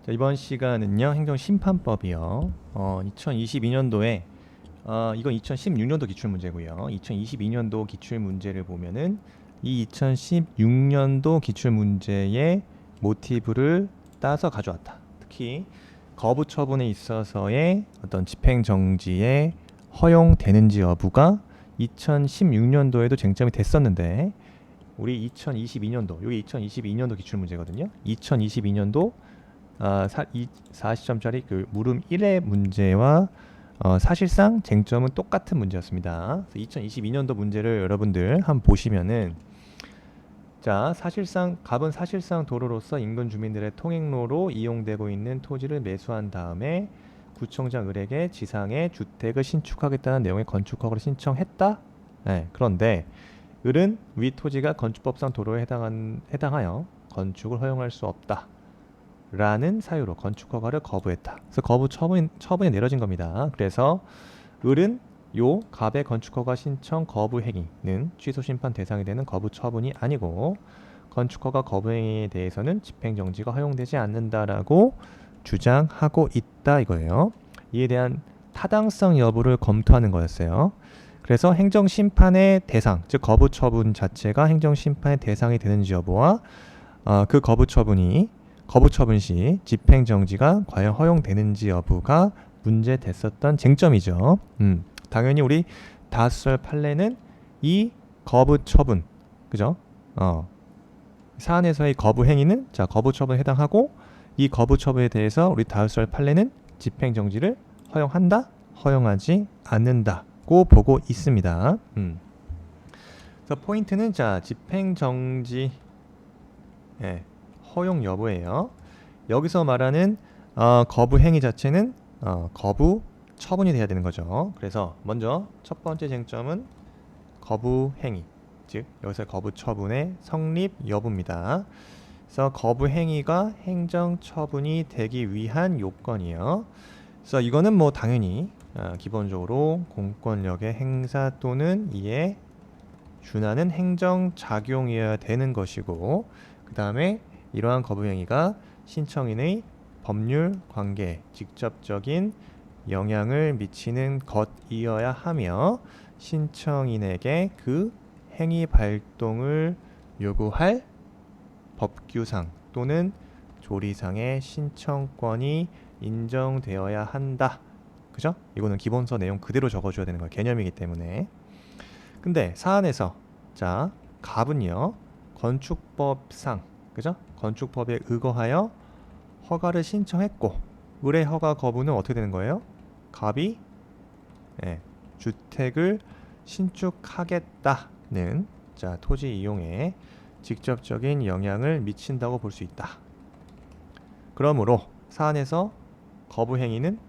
자, 이번 시간은요, 행정심판법이요. 2022년도에 이건 2016년도 기출 문제고요. 2022년도 기출 문제를 보면은 이 2016년도 기출 문제의 모티브를 따서 가져왔다. 특히 거부 처분에 있어서의 어떤 집행 정지에 허용되는지 여부가 2016년도에도 쟁점이 됐었는데 우리 2022년도, 여기 2022년도 기출 문제거든요. 2022년도 40점짜리 그 물음 1의 문제와 사실상 쟁점은 똑같은 문제였습니다. 2022년도 문제를 여러분들 한번 보시면은 자, 갑은 사실상 도로로서 인근 주민들의 통행로로 이용되고 있는 토지를 매수한 다음에 구청장 을에게 지상에 주택을 신축하겠다는 내용의 건축허가를 신청했다. 네, 그런데 을은 위 토지가 건축법상 도로에 해당하여 건축을 허용할 수 없다. 라는 사유로 건축허가를 거부했다. 그래서 처분이 내려진 겁니다. 그래서 을은 요 갑의 건축허가 신청 거부 행위는 취소 심판 대상이 되는 거부 처분이 아니고 건축허가 거부 행위에 대해서는 집행정지가 허용되지 않는다라고 주장하고 있다 이거예요. 이에 대한 타당성 여부를 검토하는 거였어요. 그래서 행정심판의 대상, 즉 거부 처분 자체가 행정심판의 대상이 되는지 여부와 그 거부 처분 시 집행정지가 과연 허용되는지 여부가 문제됐었던 쟁점이죠. 당연히 우리 다수설 판례는 이 거부 처분, 그죠? 사안에서의 거부 행위는 자 거부 처분에 해당하고 이 거부 처분에 대해서 우리 다수설 판례는 집행정지를 허용한다, 허용하지 않는다고 보고 있습니다. 그래서 포인트는 자 집행정지 허용 여부예요. 여기서 말하는 거부 행위 자체는 거부 처분이 돼야 되는 거죠. 그래서 먼저 첫 번째 쟁점은 거부 행위, 즉 여기서 거부 처분의 성립 여부입니다. 그래서 거부 행위가 행정 처분이 되기 위한 요건이에요. 그래서 이거는 뭐 당연히 기본적으로 공권력의 행사 또는 이에 준하는 행정 작용이어야 되는 것이고, 그 다음에 이러한 거부 행위가 신청인의 법률 관계에 직접적인 영향을 미치는 것이어야 하며 신청인에게 그 행위 발동을 요구할 법규상 또는 조리상의 신청권이 인정되어야 한다. 그죠? 이거는 기본서 내용 그대로 적어줘야 되는 거 개념이기 때문에. 근데 사안에서 자 갑은요 건축법상 그죠? 건축법에 의거하여 허가를 신청했고 을의 허가 거부는 어떻게 되는 거예요? 갑이 주택을 신축하겠다는 자 토지 이용에 직접적인 영향을 미친다고 볼 수 있다. 그러므로 사안에서 거부 행위는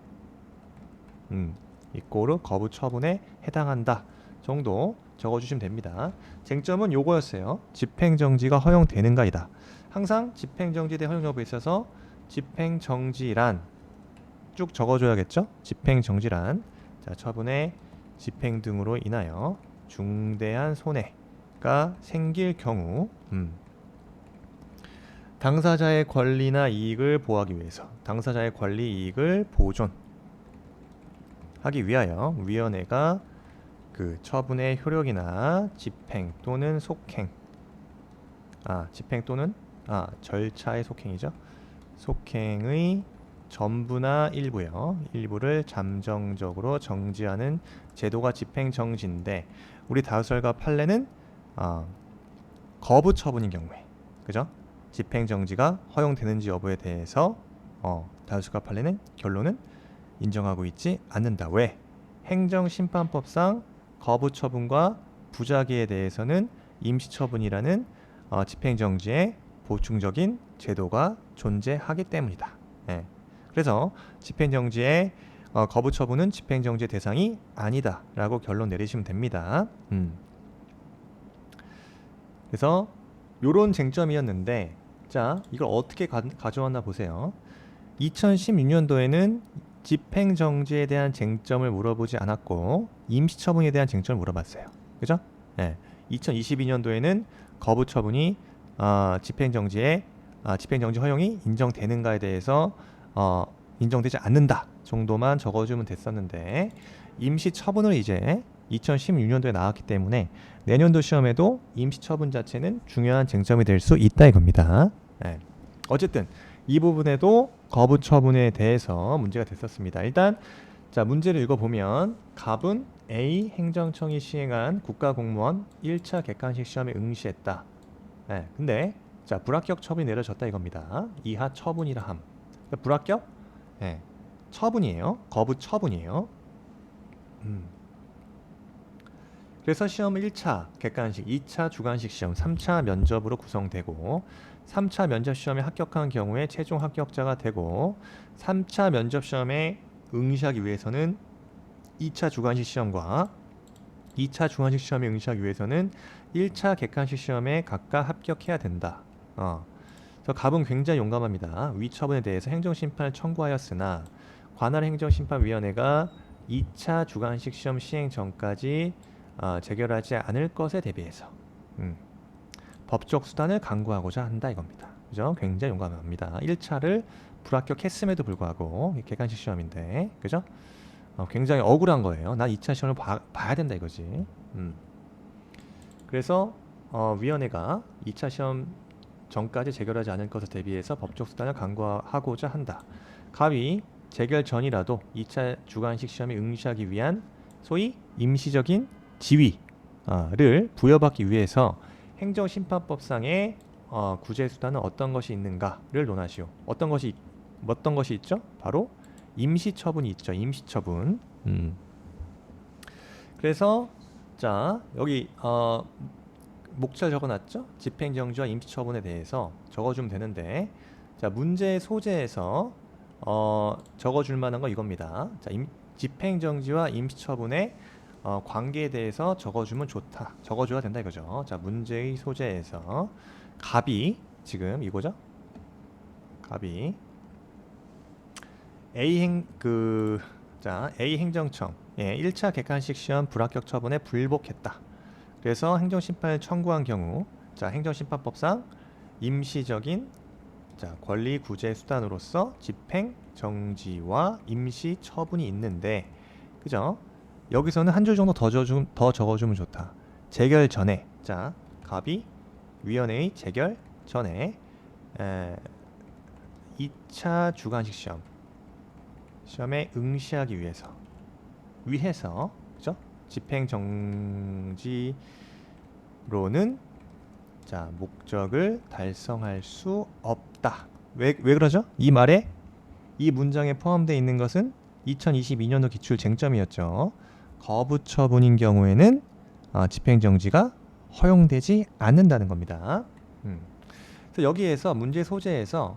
이꼬르 거부 처분에 해당한다 정도 적어주시면 됩니다. 쟁점은 요거였어요. 집행정지가 허용되는가이다. 항상 집행정지에 대한 허용 여부에 있어서 집행정지란 쭉 적어줘야겠죠. 집행정지란 자 처분의 집행 등으로 인하여 중대한 손해가 생길 경우 당사자의 권리나 이익을 보호하기 위해서 당사자의 권리 이익을 보존하기 위하여 위원회가 그 처분의 효력이나 집행 또는 속행 집행 또는 절차의 속행이죠. 속행의 전부나 일부요. 일부를 잠정적으로 정지하는 제도가 집행정지인데 우리 다수설과 판례는 거부 처분인 경우에 그죠? 집행정지가 허용되는지 여부에 대해서 다수설과 판례는 결론은 인정하고 있지 않는다. 왜? 행정심판법상 거부 처분과 부작위에 대해서는 임시처분이라는 집행정지의 보충적인 제도가 존재하기 때문이다. 그래서 집행정지의 거부 처분은 집행정지의 대상이 아니다 라고 결론 내리시면 됩니다. 그래서 요런 쟁점이었는데 자 이걸 어떻게 가져왔나 보세요. 2016년도에는 집행정지에 대한 쟁점을 물어보지 않았고 임시처분에 대한 쟁점을 물어봤어요. 그죠? 2022년도에는 거부 처분이 집행정지에 집행정지 허용이 인정되는가에 대해서 인정되지 않는다 정도만 적어주면 됐었는데, 임시처분을 이제 2016년도에 나왔기 때문에 내년도 시험에도 임시처분 자체는 중요한 쟁점이 될 수 있다 이겁니다. 네. 어쨌든 이 부분에도 거부처분에 대해서 문제가 됐었습니다. 일단 자, 문제를 읽어보면 갑은 A 행정청이 시행한 국가공무원 1차 객관식 시험에 응시했다. 네, 근데 자, 불합격 처분이 내려졌다 이겁니다. 이하 처분이라 함. 그러니까 불합격? 네, 처분이에요. 거부 처분이에요. 그래서 시험은 1차 객관식, 2차 주관식 시험, 3차 면접으로 구성되고, 3차 면접 시험에 합격한 경우에 최종 합격자가 되고, 3차 면접 시험에 응시하기 위해서는 2차 주관식 시험과 2차 주관식 시험에 응시하기 위해서는 1차 객관식 시험에 각각 합격해야 된다. 그래서 갑은 굉장히 용감합니다. 위 처분에 대해서 행정심판을 청구하였으나 관할 행정심판위원회가 2차 주관식 시험 시행 전까지 재결하지 않을 것에 대비해서 법적 수단을 강구하고자 한다 이겁니다. 그죠? 굉장히 용감합니다. 1차를 불합격했음에도 불구하고 객관식 시험인데, 그죠? 굉장히 억울한 거예요. 난 2차 시험을 봐야 된다 이거지. 그래서 위원회가 2차 시험 전까지 재결하지 않을 것을 대비해서 법적 수단을 강구하고자 한다. 갑이 재결 전이라도 2차 주관식 시험에 응시하기 위한 소위 임시적인 지위를 부여받기 위해서 행정심판법상의 구제 수단은 어떤 것이 있는가를 논하시오. 어떤 것이 있죠? 바로 임시처분이 있죠. 임시처분. 그래서 자, 여기 목차 적어놨죠? 집행정지와 임시처분에 대해서 적어주면 되는데, 자, 문제 소재에서 적어줄 만한 건 이겁니다. 자, 집행정지와 임시처분의 관계에 대해서 적어주면 좋다. 적어줘야 된다 이거죠. 자, 문제의 소재에서 갑이 지금 이거죠? 갑이 A 행정청 1차 객관식 시험 불합격 처분에 불복했다. 그래서 행정심판을 청구한 경우, 자, 행정심판법상 임시적인 권리 구제 수단으로서 집행정지와 임시처분이 있는데, 그죠? 여기서는 한 줄 정도 더 적어주면 좋다. 재결 전에, 자, 갑이 위원회의 재결 전에 2차 주관식 시험에 응시하기 위해서, 그죠? 집행정지로는 자, 목적을 달성할 수 없다. 왜 그러죠? 이 말에, 이 문장에 포함되어 있는 것은 2022년도 기출 쟁점이었죠. 거부처분인 경우에는 집행정지가 허용되지 않는다는 겁니다. 그래서 여기에서 문제 소재에서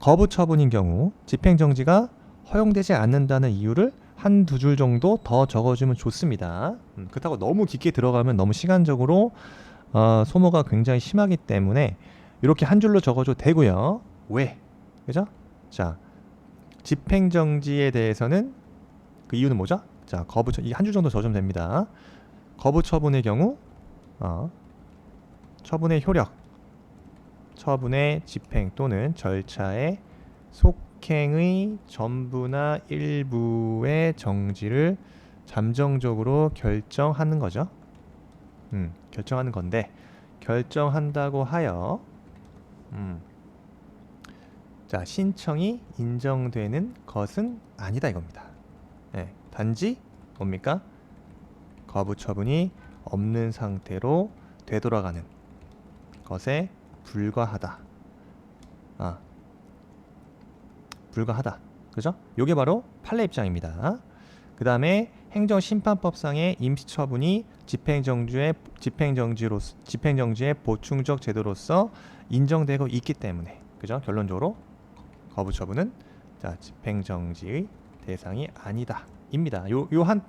거부처분인 경우 집행정지가 허용되지 않는다는 이유를 한두 줄 정도 더 적어주면 좋습니다. 그렇다고 너무 깊게 들어가면 너무 시간적으로 소모가 굉장히 심하기 때문에 이렇게 한 줄로 적어줘도 되고요. 왜? 그죠? 자, 집행정지에 대해서는 그 이유는 뭐죠? 자, 이 한 줄 정도 적으면 됩니다. 거부처분의 경우 처분의 효력, 처분의 집행 또는 절차의 속행의 전부나 일부의 정지를 잠정적으로 결정하는 거죠. 결정하는 건데, 결정한다고 하여 자, 신청이 인정되는 것은 아니다 이겁니다. 네, 단지 뭡니까? 거부처분이 없는 상태로 되돌아가는 것에 불과하다. 불과하다. 그죠? 요게 바로 판례 입장입니다. 그 다음에 행정심판법상의 임시처분이 집행정지의 보충적 제도로서 인정되고 있기 때문에, 그죠? 결론적으로 거부처분은 자, 집행정지의 대상이 아니다 입니다. 요 한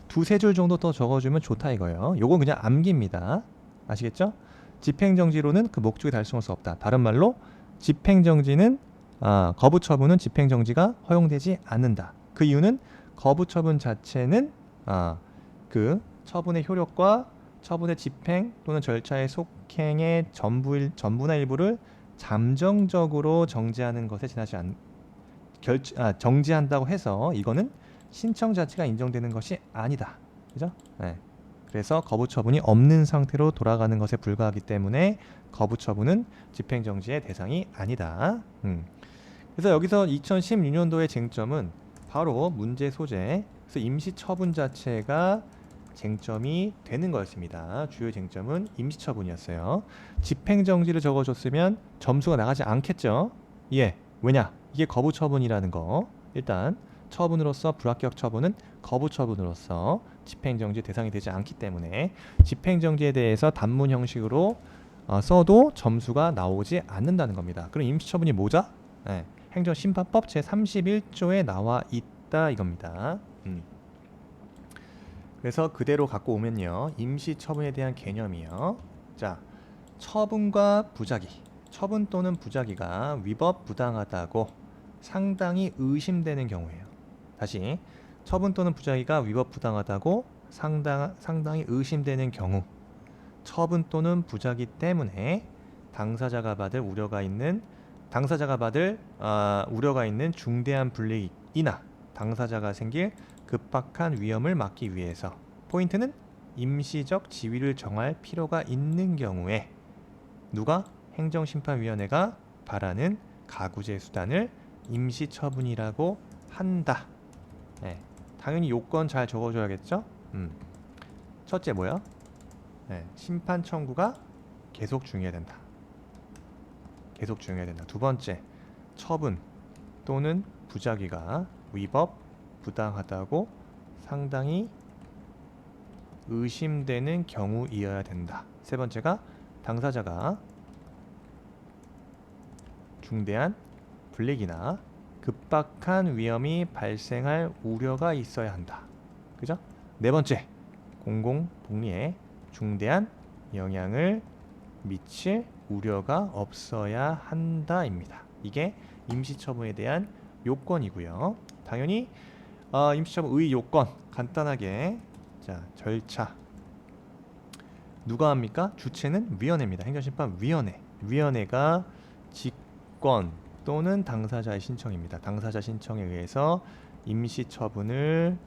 두세 줄 정도 더 적어주면 좋다 이거예요. 요건 그냥 암기입니다. 아시겠죠? 집행정지로는 그 목적이 달성할 수 없다. 다른 말로 집행정지는 거부처분은 집행정지가 허용되지 않는다. 그 이유는 거부처분 자체는 그 처분의 효력과 처분의 집행 또는 절차의 속행의 전부나 일부를 잠정적으로 정지하는 것에 지나지 정지한다고 해서 이거는 신청 자체가 인정되는 것이 아니다. 그죠? 네. 그래서 거부 처분이 없는 상태로 돌아가는 것에 불과하기 때문에 거부 처분은 집행정지의 대상이 아니다. 그래서 여기서 2016년도의 쟁점은 바로 문제 소재, 그래서 임시 처분 자체가 쟁점이 되는 거였습니다. 주요 쟁점은 임시 처분이었어요. 집행정지를 적어줬으면 점수가 나가지 않겠죠? 예. 왜냐? 이게 거부 처분이라는 거. 일단 처분으로서 불합격 처분은 거부 처분으로서 집행정지 대상이 되지 않기 때문에 집행정지에 대해서 단문 형식으로 써도 점수가 나오지 않는다는 겁니다. 그럼 임시처분이 뭐죠? 네, 행정심판법 제31조에 나와 있다 이겁니다. 그래서 그대로 갖고 오면요, 임시처분에 대한 개념이요. 자, 처분과 부작위, 처분 또는 부작위가 위법 부당하다고 상당히 의심되는 경우예요. 다시, 처분 또는 부작위가 위법 부당하다고 상당히 의심되는 경우, 처분 또는 부작위 때문에 당사자가 받을 우려가 있는 중대한 불이익이나 당사자가 생길 급박한 위험을 막기 위해서 포인트는 임시적 지위를 정할 필요가 있는 경우에 누가 행정심판위원회가 바라는 가구제 수단을 임시처분이라고 한다. 네, 당연히 요건 잘 적어줘야겠죠? 첫째 뭐야? 네, 심판 청구가 계속 중요해야 된다. 계속 중요해야 된다. 두 번째, 처분 또는 부작위가 위법, 부당하다고 상당히 의심되는 경우이어야 된다. 세 번째가 당사자가 중대한 불이익이나 급박한 위험이 발생할 우려가 있어야 한다. 그죠? 네 번째, 공공복리에 중대한 영향을 미칠 우려가 없어야 한다입니다. 이게 임시처분에 대한 요건이고요. 당연히 임시처분의 요건 간단하게 자 절차 누가 합니까? 주체는 위원회입니다. 행정심판위원회. 위원회가 직권 또는 당사자의 신청입니다. 당사자 신청에 의해서 임시처분을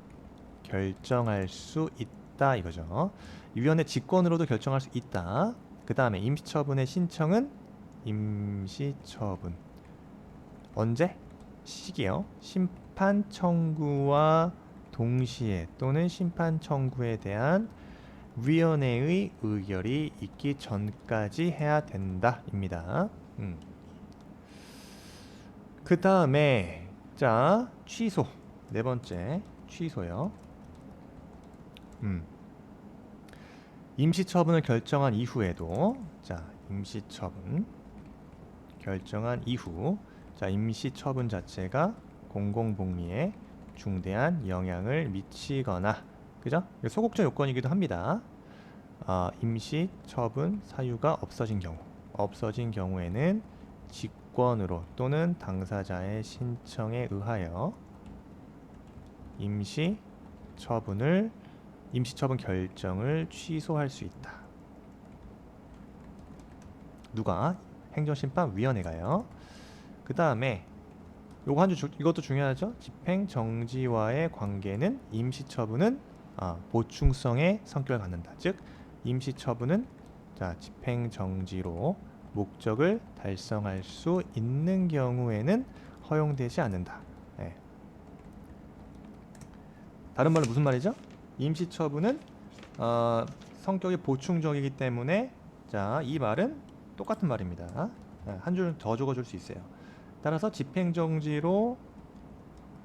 결정할 수 있다 이거죠. 위원회 직권으로도 결정할 수 있다. 그 다음에 임시처분의 신청은 임시처분 언제? 시기요. 심판 청구와 동시에 또는 심판 청구에 대한 위원회의 의결이 있기 전까지 해야 된다 입니다. 그 다음에 자 취소 네 번째 취소요. 임시처분을 결정한 이후에도 자 임시처분 결정한 이후 자 임시처분 자체가 공공복리에 중대한 영향을 미치거나 그죠? 소극적 요건이기도 합니다. 임시처분 사유가 없어진 경우에는 직권으로 또는 당사자의 신청에 의하여 임시처분 결정을 취소할 수 있다. 누가? 행정심판위원회가요. 그 다음에 요거 이것도 중요하죠. 집행정지와의 관계는 임시처분은 보충성의 성격을 갖는다. 즉 임시처분은 자 집행정지로 목적을 달성할 수 있는 경우에는 허용되지 않는다. 네. 다른 말로 무슨 말이죠? 임시처분은 성격이 보충적이기 때문에 자 이 말은 똑같은 말입니다. 한 줄 더 적어줄 수 있어요. 따라서 집행정지로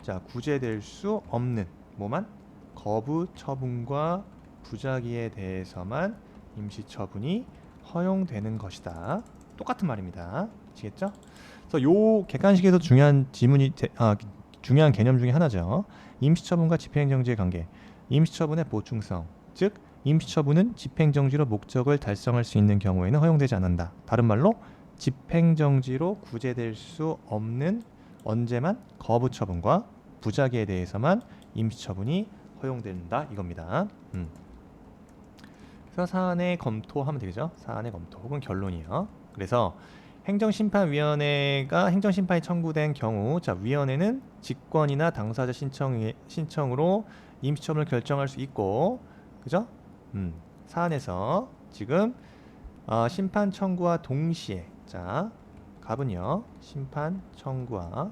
자 구제될 수 없는 뭐만 거부 처분과 부작위에 대해서만 임시처분이 허용되는 것이다. 똑같은 말입니다. 아시겠죠? 그래서 요 객관식에서 중요한 중요한 개념 중에 하나죠. 임시처분과 집행정지의 관계. 임시처분의 보충성, 즉 임시처분은 집행정지로 목적을 달성할 수 있는 경우에는 허용되지 않는다. 다른 말로 집행정지로 구제될 수 없는 언제만 거부처분과 부작위에 대해서만 임시처분이 허용된다 이겁니다. 그래서 사안의 검토하면 되겠죠. 사안의 검토 혹은 결론이요. 그래서 행정심판위원회가 행정심판이 청구된 경우, 자 위원회는 직권이나 당사자 신청으로 임시처분을 결정할 수 있고, 그죠? 사안에서 지금 심판 청구와 동시에, 자 갑은요 심판 청구와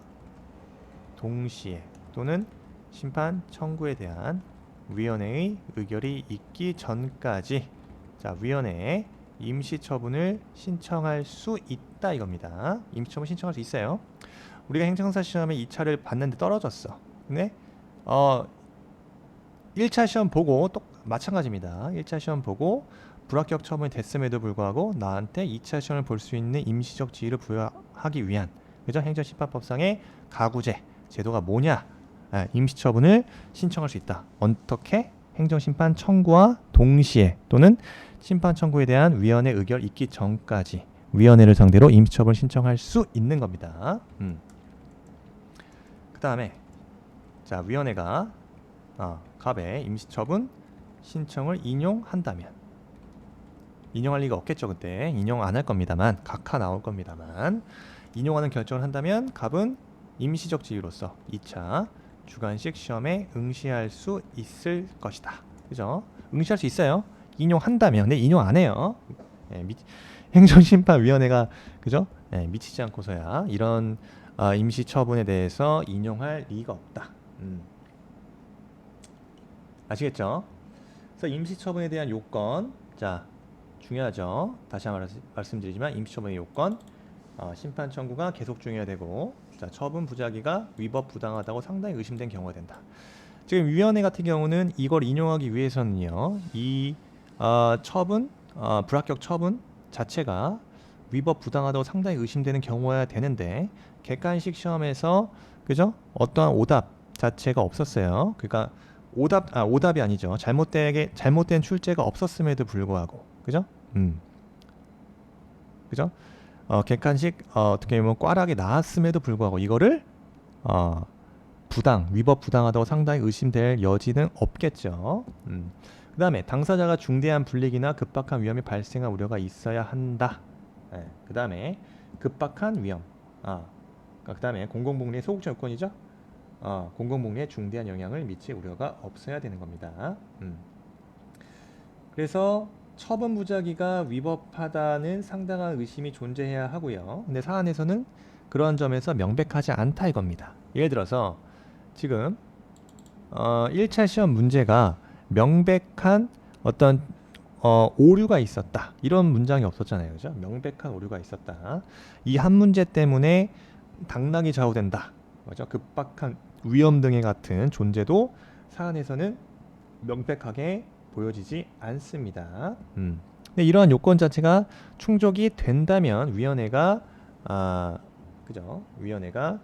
동시에 또는 심판 청구에 대한 위원회의 의결이 있기 전까지, 자 위원회에 임시처분을 신청할 수 있다 이겁니다. 임시처분 신청할 수 있어요. 우리가 행정사 시험에 2차를 봤는데 떨어졌어. 근데 1차 시험 보고 또 마찬가지입니다. 1차 시험 보고 불합격 처분이 됐음에도 불구하고 나한테 2차 시험을 볼 수 있는 임시적 지위를 부여하기 위한, 그죠? 행정심판법상의 가구제 제도가 뭐냐? 임시처분을 신청할 수 있다. 어떻게? 행정심판 청구와 동시에 또는 심판 청구에 대한 위원회 의결 있기 전까지 위원회를 상대로 임시처분을 신청할 수 있는 겁니다. 그 다음에 자 위원회가 갑의 임시처분 신청을 인용한다면, 인용할 리가 없겠죠. 그때 인용 안 할 겁니다만, 각하 나올 겁니다만, 인용하는 결정을 한다면 갑은 임시적 지위로서 2차 주관식 시험에 응시할 수 있을 것이다. 그죠? 응시할 수 있어요. 인용한다면. 근데 인용 안 해요. 행정심판위원회가, 그죠? 미치지 않고서야 이런 임시처분에 대해서 인용할 리가 없다. 아시겠죠? 그래서 임시처분에 대한 요건, 자 중요하죠. 다시 한번 말씀드리지만 임시처분의 요건, 심판 청구가 계속 중요해야 되고, 자 처분 부작위가 위법 부당하다고 상당히 의심된 경우가 된다. 지금 위원회 같은 경우는 이걸 인용하기 위해서는요, 이 처분, 불합격 처분 자체가 위법 부당하다고 상당히 의심되는 경우여야 되는데, 객관식 시험에서, 그죠? 어떠한 오답 자체가 없었어요. 그러니까 오답이 아니죠. 잘못된 출제가 없었음에도 불구하고, 그죠? 그죠? 객관식 어떻게 보면 꽈락이 나왔음에도 불구하고 이거를 위법 부당하다고 상당히 의심될 여지는 없겠죠. 그 다음에 당사자가 중대한 불이익이나 급박한 위험이 발생할 우려가 있어야 한다. 그 다음에 급박한 위험, 그 다음에 공공복리의 소극적 요건이죠. 공공복리에 중대한 영향을 미칠 우려가 없어야 되는 겁니다. 그래서 처분 부작위가 위법하다는 상당한 의심이 존재해야 하고요. 근데 사안에서는 그러한 점에서 명백하지 않다 이겁니다. 예를 들어서 지금 1차 시험 문제가 명백한 어떤 오류가 있었다, 이런 문장이 없었잖아요. 그죠? 명백한 오류가 있었다. 이 한 문제 때문에 당락이 좌우된다. 그죠? 급박한 위험 등의 같은 존재도 사안에서는 명백하게 보여지지 않습니다. 근데 이러한 요건 자체가 충족이 된다면 위원회가 위원회가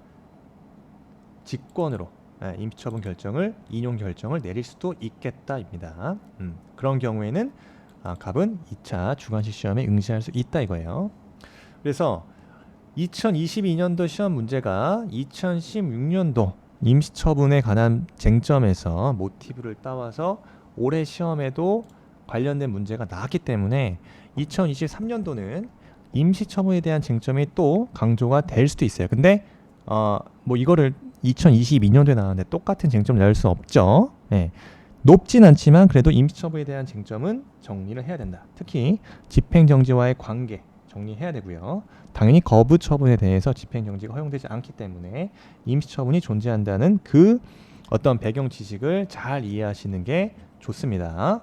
직권으로 임시처분 결정을, 인용 결정을 내릴 수도 있겠다입니다. 그런 경우에는 갑은 2차 주관식 시험에 응시할 수 있다 이거예요. 그래서 2022년도 시험 문제가 2016년도 임시처분에 관한 쟁점에서 모티브를 따와서 올해 시험에도 관련된 문제가 나왔기 때문에 2023년도는 임시처분에 대한 쟁점이 또 강조가 될 수도 있어요. 근데 뭐 이거를 2022년도에 나왔는데 똑같은 쟁점을 낼 수 없죠. 높진 않지만 그래도 임시처분에 대한 쟁점은 정리를 해야 된다. 특히 집행정지와의 관계 정리해야 되고요. 당연히 거부 처분에 대해서 집행정지가 허용되지 않기 때문에 임시처분이 존재한다는 그 어떤 배경 지식을 잘 이해하시는 게 좋습니다.